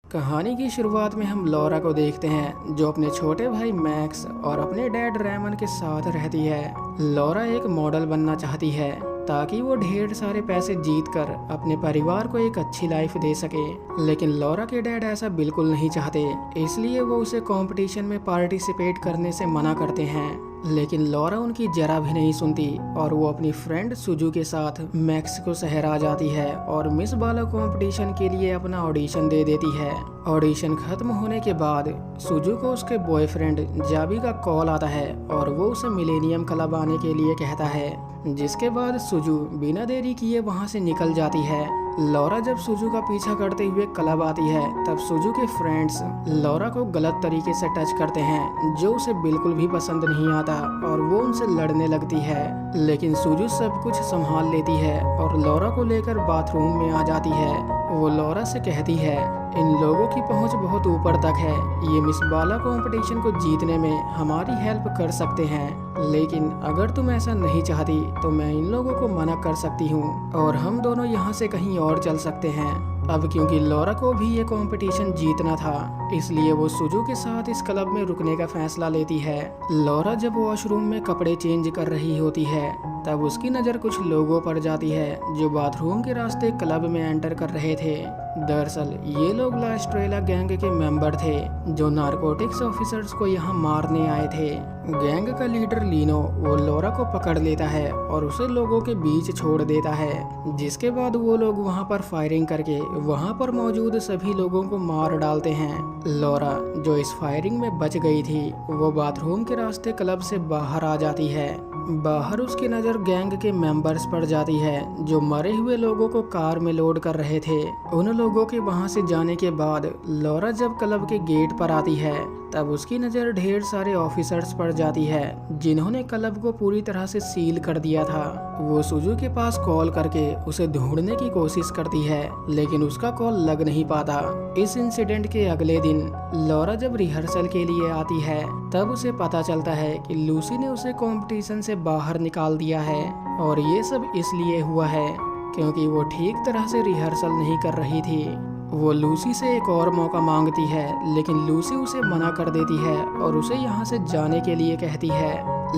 कहानी की शुरुआत में हम लॉरा को देखते हैं जो अपने छोटे भाई मैक्स और अपने डैड रेमन के साथ रहती है। लॉरा एक मॉडल बनना चाहती है ताकि वो ढेर सारे पैसे जीत कर अपने परिवार को एक अच्छी लाइफ दे सके, लेकिन लॉरा के डैड ऐसा बिल्कुल नहीं चाहते, इसलिए वो उसे कंपटीशन में पार्टिसिपेट करने से मना करते हैं। लेकिन लॉरा उनकी जरा भी नहीं सुनती और वो अपनी फ्रेंड सुजू के साथ मैक्स को शहर आ जाती है और मिस बाला कंपटीशन के लिए अपना ऑडिशन दे देती है। ऑडिशन खत्म होने के बाद सुजू को उसके बॉयफ्रेंड जाबी का कॉल आता है और वो उसे मिलेनियम क्लब आने के लिए कहता है, जिसके बाद सुजू बिना देरी किए वहां से निकल जाती है। लॉरा जब सुजू का पीछा करते हुए क्लब आती है तब सुजू के फ्रेंड्स लॉरा को गलत तरीके से टच करते हैं जो उसे बिल्कुल भी पसंद नहीं आता और वो उनसे लड़ने लगती है, लेकिन सुजू सब कुछ संभाल लेती है और लॉरा को लेकर बाथरूम में आ जाती है। वो लॉरा से कहती है, इन लोगों की पहुंच बहुत ऊपर तक है, ये मिस बाला कंपटीशन को जीतने में हमारी हेल्प कर सकते हैं, लेकिन अगर तुम ऐसा नहीं चाहती तो मैं इन लोगों को मना कर सकती हूँ और हम दोनों यहाँ से कहीं और चल सकते हैं। अब क्योंकि लॉरा को भी ये कंपटीशन जीतना था, इसलिए वो सुजू के साथ इस क्लब में रुकने का फैसला लेती है। लॉरा जब वॉशरूम में कपड़े चेंज कर रही होती है तब उसकी नज़र कुछ लोगों पर जाती है जो बाथरूम के रास्ते क्लब में एंटर कर रहे थे। दरअसल ये लोग ला एस्ट्रेला गैंग के मेंबर थे जो नारकोटिक्स ऑफिसर्स को यहाँ मारने आए थे। गैंग का लीडर लीनो वो लॉरा को पकड़ लेता है और उसे लोगों के बीच छोड़ देता है, जिसके बाद वो लोग वहाँ पर फायरिंग करके वहाँ पर मौजूद सभी लोगों को मार डालते हैं। लॉरा जो इस फायरिंग में बच गई थी वो बाथरूम के रास्ते क्लब से बाहर आ जाती है। बाहर उसकी नज़र गैंग के मेंबर्स पर जाती है जो मरे हुए लोगों को कार में लोड कर रहे थे। उन लोगों के वहां से जाने के बाद लॉरा जब क्लब के गेट पर आती है तब उसकी नज़र ढेर सारे ऑफिसर्स पर जाती है जिन्होंने क्लब को पूरी तरह से सील कर दिया था। वो सुजू के पास कॉल करके उसे ढूंढने की कोशिश करती है, लेकिन उसका कॉल लग नहीं पाता। इस इंसिडेंट के अगले दिन लॉरा जब रिहर्सल के लिए आती है तब उसे पता चलता है कि लूसी ने उसे कंपटीशन से बाहर निकाल दिया है और ये सब इसलिए हुआ है क्योंकि वो ठीक तरह से रिहर्सल नहीं कर रही थी। वो लूसी से एक और मौका मांगती है, लेकिन लूसी उसे मना कर देती है और उसे यहाँ से जाने के लिए कहती है।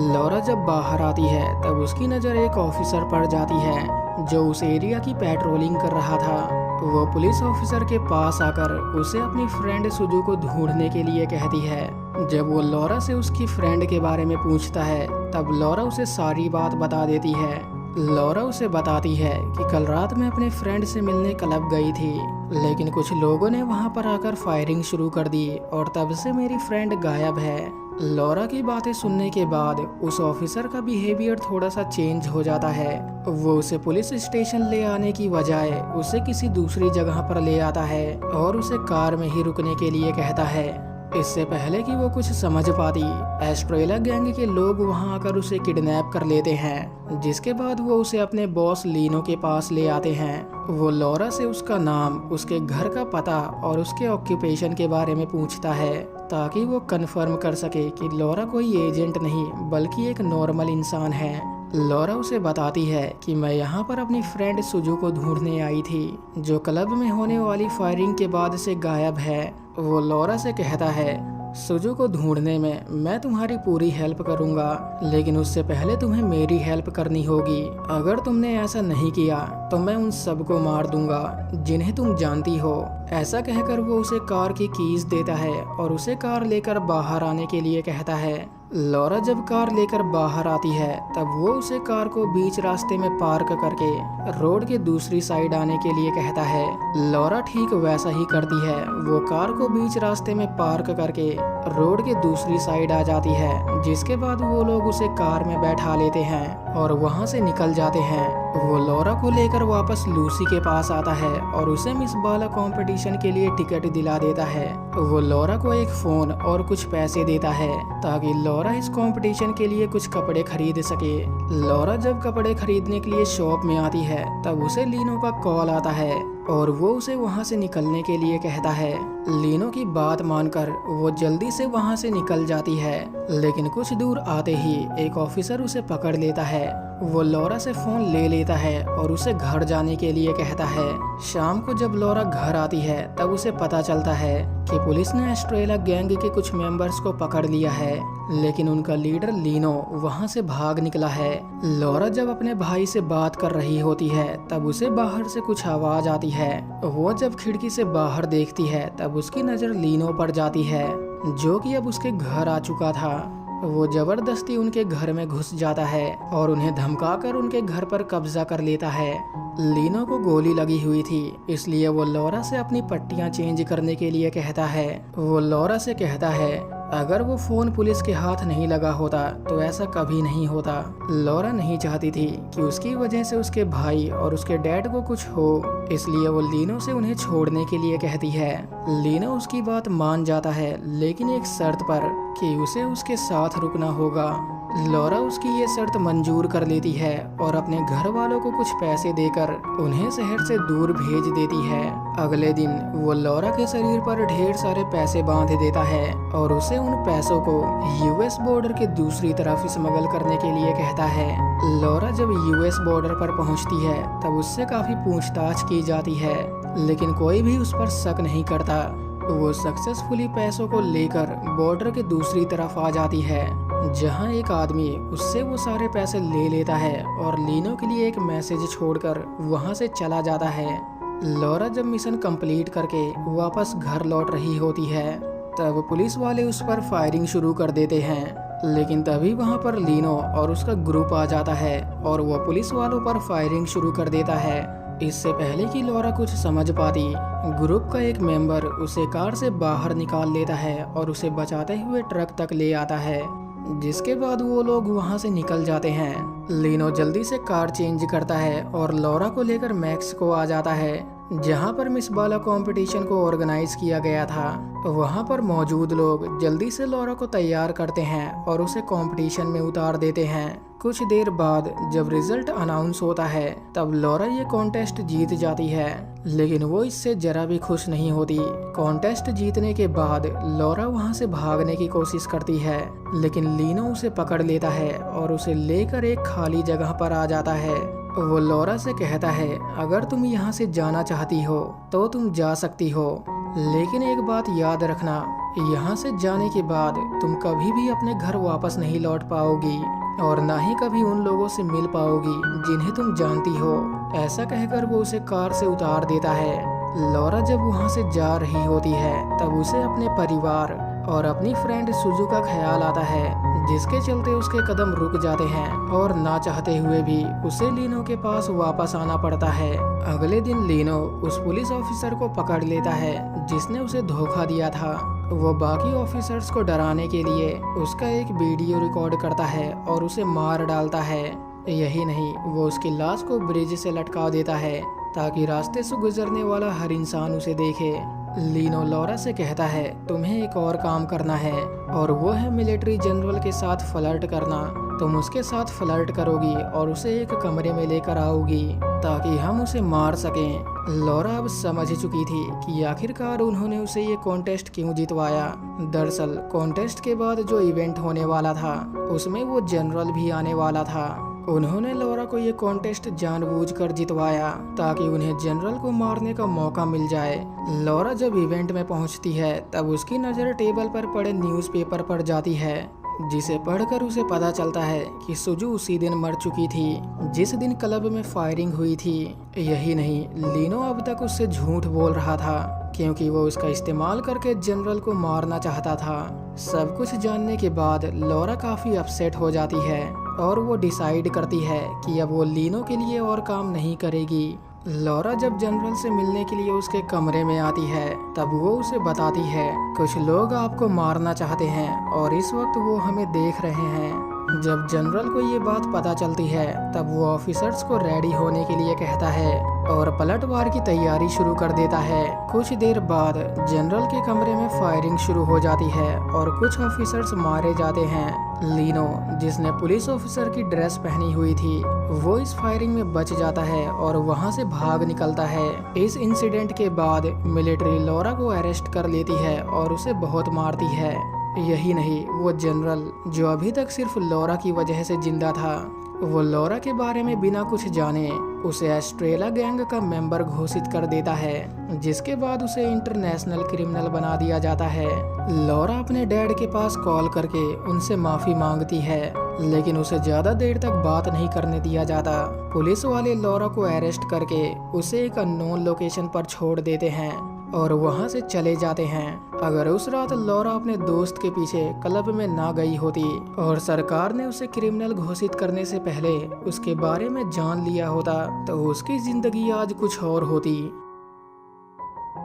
लॉरा जब बाहर आती है तब उसकी नज़र एक ऑफिसर पर जाती है जो उस एरिया की पेट्रोलिंग कर रहा था। वो पुलिस ऑफिसर के पास आकर उसे अपनी फ्रेंड सुजू को ढूंढने के लिए कहती है। जब वो लॉरा से उसकी फ्रेंड के बारे में पूछता है तब लॉरा उसे सारी बात बता देती है। लॉरा उसे बताती है कि कल रात में अपने फ्रेंड से मिलने क्लब गई थी, लेकिन कुछ लोगों ने वहां पर आकर फायरिंग शुरू कर दी और तब से मेरी फ्रेंड गायब है। लॉरा की बातें सुनने के बाद उस ऑफिसर का बिहेवियर थोड़ा सा चेंज हो जाता है। वो उसे पुलिस स्टेशन ले आने की बजाय उसे किसी दूसरी जगह पर ले आता है और उसे कार में ही रुकने के लिए कहता है। इससे पहले कि वो कुछ समझ पाती, एस्ट्रेला गैंग के लोग वहां आकर उसे किडनैप कर लेते हैं, जिसके बाद वो उसे अपने बॉस लीनो के पास ले आते हैं। वो लॉरा से उसका नाम, उसके घर का पता और उसके ऑक्यूपेशन के बारे में पूछता है ताकि वो कंफर्म कर सके कि लॉरा कोई एजेंट नहीं बल्कि एक नॉर्मल इंसान है। लॉरा उसे बताती है कि मैं यहाँ पर अपनी फ्रेंड सुजू को ढूंढने आई थी जो क्लब में होने वाली फायरिंग के बाद से गायब है। वो लॉरा से कहता है, सुजू को ढूंढने में मैं तुम्हारी पूरी हेल्प करूंगा, लेकिन उससे पहले तुम्हें मेरी हेल्प करनी होगी। अगर तुमने ऐसा नहीं किया तो मैं उन सबको मार दूंगा जिन्हें तुम जानती हो। ऐसा कहकर वो उसे कार की कीज देता है और उसे कार लेकर बाहर आने के लिए कहता है। लॉरा जब कार लेकर बाहर आती है तब वो उसे कार को बीच रास्ते में पार्क करके रोड के दूसरी साइड आने के लिए कहता है। लॉरा ठीक वैसा ही करती है। वो कार को बीच रास्ते में पार्क करके रोड के दूसरी साइड आ जाती है, जिसके बाद वो लोग उसे कार में बैठा लेते हैं और वहां से निकल जाते हैं। वो लॉरा को लेकर वापस लूसी के पास आता है और उसे मिस बाला कंपटीशन के लिए टिकट दिला देता है। वो लॉरा को एक फोन और कुछ पैसे देता है ताकि लॉरा इस कंपटीशन के लिए कुछ कपड़े खरीद सके। लॉरा जब कपड़े खरीदने के लिए शॉप में आती है तब उसे लीनो का कॉल आता है और वो उसे वहाँ से निकलने के लिए कहता है। लीनो की बात मानकर वो जल्दी से वहाँ से निकल जाती है, लेकिन कुछ दूर आते ही एक ऑफिसर उसे पकड़ लेता है। वो लॉरा से फोन ले लेता है और उसे घर जाने के लिए कहता है। शाम को जब लॉरा घर आती है तब उसे पता चलता है कि पुलिस ने एस्ट्रेला गैंग के कुछ मेंबर्स को पकड़ लिया है, लेकिन उनका लीडर लीनो वहां से भाग निकला है। लॉरा जब अपने भाई से बात कर रही होती है तब उसे बाहर से कुछ आवाज आती है। वो जब खिड़की से बाहर देखती है तब उसकी नजर लीनो पर जाती है, जो कि अब उसके घर आ चुका था। वो जबरदस्ती उनके घर में घुस जाता है और उन्हें धमकाकर उनके घर पर कब्जा कर लेता है। लीनो को गोली लगी हुई थी, इसलिए वो लॉरा से अपनी पट्टियां चेंज करने के लिए कहता है। वो लॉरा से कहता है अगर वो फोन पुलिस के हाथ नहीं लगा होता तो ऐसा कभी नहीं होता। लॉरा नहीं चाहती थी कि उसकी वजह से उसके भाई और उसके डैड को कुछ हो, इसलिए वो लीनो से उन्हें छोड़ने के लिए कहती है। लीनो उसकी बात मान जाता है, लेकिन एक शर्त पर कि उसे उसके साथ रुकना होगा। लॉरा उसकी ये शर्त मंजूर कर लेती है और अपने घर वालों को कुछ पैसे देकर उन्हें शहर से दूर भेज देती है। अगले दिन वो लॉरा के शरीर पर ढेर सारे पैसे बांध देता है और उसे उन पैसों को यूएस बॉर्डर के दूसरी तरफ स्मगल करने के लिए कहता है। लॉरा जब यूएस बॉर्डर पर पहुंचती है तब उससे काफी पूछताछ की जाती है, लेकिन कोई भी उस पर शक नहीं करता। वो सक्सेसफुली पैसों को लेकर बॉर्डर के दूसरी तरफ आ जाती है, जहां एक आदमी उससे वो सारे पैसे ले लेता है और लीनो के लिए एक मैसेज छोड़कर वहां से चला जाता है। लॉरा जब मिशन कंप्लीट करके वापस घर लौट रही होती है तब पुलिस वाले उस पर फायरिंग शुरू कर देते हैं, लेकिन तभी वहां पर लीनो और उसका ग्रुप आ जाता है और वो पुलिस वालों पर फायरिंग शुरू कर देता है। इससे पहले कि लॉरा कुछ समझ पाती, ग्रुप का एक मेंबर उसे कार से बाहर निकाल लेता है और उसे बचाते हुए ट्रक तक ले आता है, जिसके बाद वो लोग वहां से निकल जाते हैं। लीनो जल्दी से कार चेंज करता है और लॉरा को लेकर मैक्स को आ जाता है, जहां पर मिस बाला कंपटीशन को ऑर्गेनाइज किया गया था। वहां पर मौजूद लोग जल्दी से लॉरा को तैयार करते हैं और उसे कंपटीशन में उतार देते हैं। कुछ देर बाद जब रिजल्ट अनाउंस होता है तब लॉरा ये कॉन्टेस्ट जीत जाती है, लेकिन वो इससे जरा भी खुश नहीं होती। कॉन्टेस्ट जीतने के बाद लॉरा वहां से भागने की कोशिश करती है, लेकिन लीनो उसे पकड़ लेता है और उसे लेकर एक खाली जगह पर आ जाता है। वो लॉरा से कहता है अगर तुम यहाँ से जाना चाहती हो तो तुम जा सकती हो, लेकिन एक बात याद रखना, यहाँ से जाने के बाद तुम कभी भी अपने घर वापस नहीं लौट पाओगी और ना ही कभी उन लोगों से मिल पाओगी जिन्हें तुम जानती हो। ऐसा कहकर वो उसे कार से उतार देता है। लॉरा जब वहाँ से जा रही होती है तब उसे अपने परिवार और अपनी फ्रेंड सुजू का ख्याल आता है, जिसके चलते उसके कदम रुक जाते हैं और ना चाहते हुए भी उसे लीनो के पास वापस आना पड़ता है। अगले दिन लीनो उस पुलिस ऑफिसर को पकड़ लेता है जिसने उसे धोखा दिया था। वो बाकी ऑफिसर्स को डराने के लिए उसका एक वीडियो रिकॉर्ड करता है और उसे मार डालता है। यही नहीं, वो उसकी लाश को ब्रिज से लटका देता है ताकि रास्ते से गुजरने वाला हर इंसान उसे देखे। लीनो लॉरा से कहता है तुम्हें एक और काम करना है और वो है मिलिट्री जनरल के साथ फ्लर्ट करना। तुम उसके साथ फ्लर्ट करोगी और उसे एक कमरे में लेकर आओगी ताकि हम उसे मार सकें। लॉरा अब समझ चुकी थी कि आखिरकार उन्होंने उसे ये कॉन्टेस्ट क्यों जितवाया। दरअसल कॉन्टेस्ट के बाद जो इवेंट होने वाला था उसमें वो जनरल भी आने वाला था। उन्होंने लॉरा को ये कॉन्टेस्ट जानबूझकर जितवाया ताकि उन्हें जनरल को मारने का मौका मिल जाए। लॉरा जब इवेंट में पहुंचती है तब उसकी नज़र टेबल पर पड़े न्यूज़पेपर पर जाती है, जिसे पढ़कर उसे पता चलता है कि सुजू उसी दिन मर चुकी थी जिस दिन क्लब में फायरिंग हुई थी। यही नहीं, लीनो अब तक उससे झूठ बोल रहा था क्योंकि वो उसका इस्तेमाल करके जनरल को मारना चाहता था। सब कुछ जानने के बाद लॉरा काफ़ी अपसेट हो जाती है और वो डिसाइड करती है कि अब वो लीनो के लिए और काम नहीं करेगी। लॉरा जब जनरल से मिलने के लिए उसके कमरे में आती है तब वो उसे बताती है कुछ लोग आपको मारना चाहते हैं और इस वक्त वो हमें देख रहे हैं। जब जनरल को ये बात पता चलती है तब वो ऑफिसर्स को रेडी होने के लिए कहता है और पलटवार की तैयारी शुरू कर देता है। कुछ देर बाद जनरल के कमरे में फायरिंग शुरू हो जाती है और कुछ ऑफिसर्स मारे जाते हैं। लीनो, जिसने पुलिस ऑफिसर की ड्रेस पहनी हुई थी, वो इस फायरिंग में बच जाता है और वहां से भाग निकलता है। इस इंसिडेंट के बाद मिलिट्री लॉरा को अरेस्ट कर लेती है और उसे बहुत मारती है। यही नहीं, वो जनरल जो अभी तक सिर्फ लॉरा की वजह से जिंदा था, वो लॉरा के बारे में बिना कुछ जाने उसे एस्ट्रेला गैंग का मेंबर घोषित कर देता है, जिसके बाद उसे इंटरनेशनल क्रिमिनल बना दिया जाता है। लॉरा अपने डैड के पास कॉल करके उनसे माफी मांगती है, लेकिन उसे ज्यादा देर तक बात नहीं करने दिया जाता। पुलिस वाले लॉरा को अरेस्ट करके उसे एक अननोन लोकेशन पर छोड़ देते हैं और वहां से चले जाते हैं। अगर उस रात लॉरा अपने दोस्त के पीछे क्लब में ना गई होती और सरकार ने उसे क्रिमिनल घोषित करने से पहले उसके बारे में जान लिया होता, तो उसकी जिंदगी आज कुछ और होती।